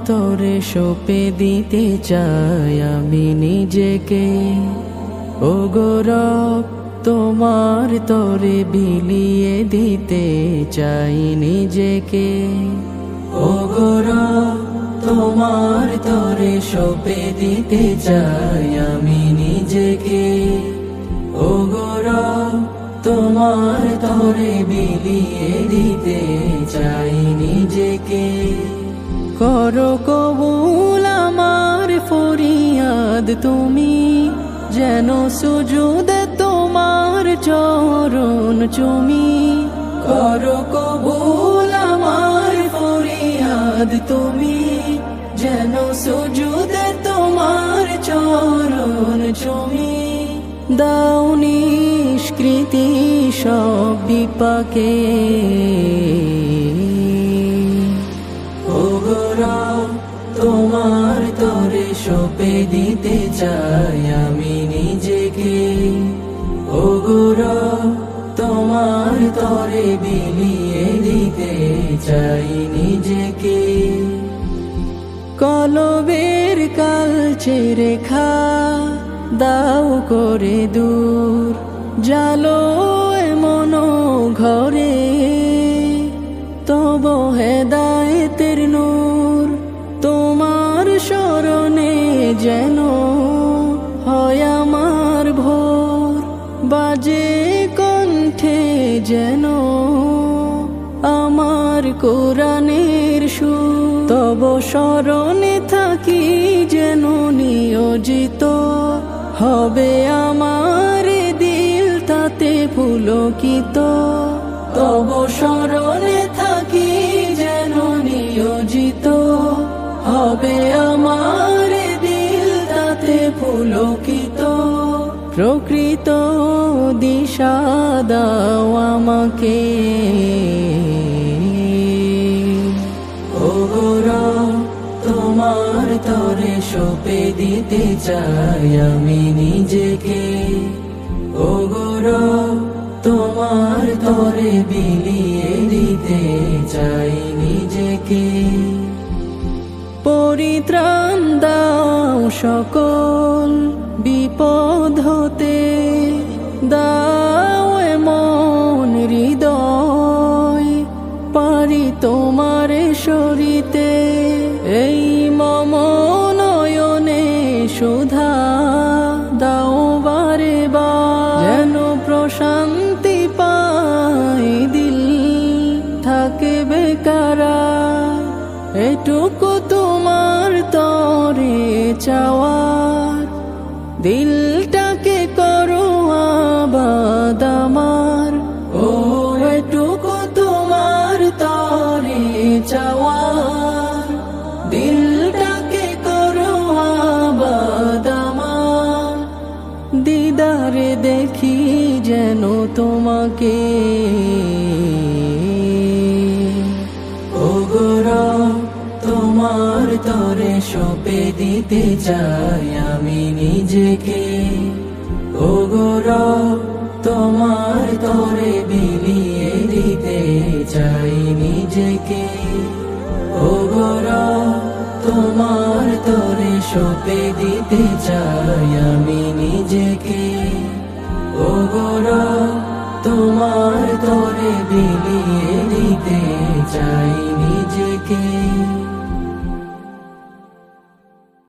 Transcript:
তরে সঁপে দিতে চাই আমি নিজেকে। ও গো রব তোমার তরে বিলিয়ে দিতে চাই নিজেকে। ও গো রব তোমার তরে সঁপে দিতে চাই আমি নিজেকে। ও গো রব তোমার তরে বিলিয়ে দিতে চাই নিজেকে। করো কবুল আমার ফরিয়াদ তুমি, যেন সুজুদে তোমার চরণ চুমি। করো কবুল আমার ফরিয়াদ তুমি, যেন সুজুদে তোমার চরণ চুমি। দাও নিষ্কৃতি সব বিপাকে। ও গো রব তোমার তরে সঁপে দিতে চাই আমি নিজেকে। ও গো রব তোমার তরে বিলিয়ে দিতে চাই নিজেকে। কলবের কালচে রেখা দাও করে দূর, জালো এমন ঘরে তব হেদায়েতের নূর। তোমার শরণে যেন হয় আমার ভোর, বাজে কণ্ঠে যেন আমার কোরআনের সুর। তব শরণে থাকি যেন নিয়োজিত, হবে আমার দিল তাতে পুলকিত। তব শরণে থাকি যেন নিয়োজিত, হবে আমার দিল তাতে পুলকিত। প্রকৃত দিশা দাও আমাকে। ও গো রব তোমার তরে সঁপে দিতে চাই আমি নিজেকে। ও গো রব তোমার তরে বিলিয়ে দিতে চাই নিজেকে। পরিত্রাণ দাও সকল বিপদ হতে, দাও এমন হৃদয় পারি তোমার সরিতে। এই মম নয়নে সুধা দাও বারে বার, যেন প্রশান্তি পাই দিল থাকে বেকারা। এটুকু তোমার তরে চাওয়ার, দিলটাকে করো আবাদ আমার। ও এটুকু তোমার তরে চাওয়ার, দিলটাকে করো আবাদ আমার। দিদারে দেখি যেন তোমাকে। ও গো রব তোমার তরে সঁপে দিতে চাই আমি নিজেকে। ও গো রব তোমার তরে বিলিয়ে দিতে চাই নিজেকে। ও গো রব তোমার তরে সঁপে দিতে চাই আমি নিজেকে। ও গো রব তোমার তরে বিলিয়ে দিতে চাই নিজেকে।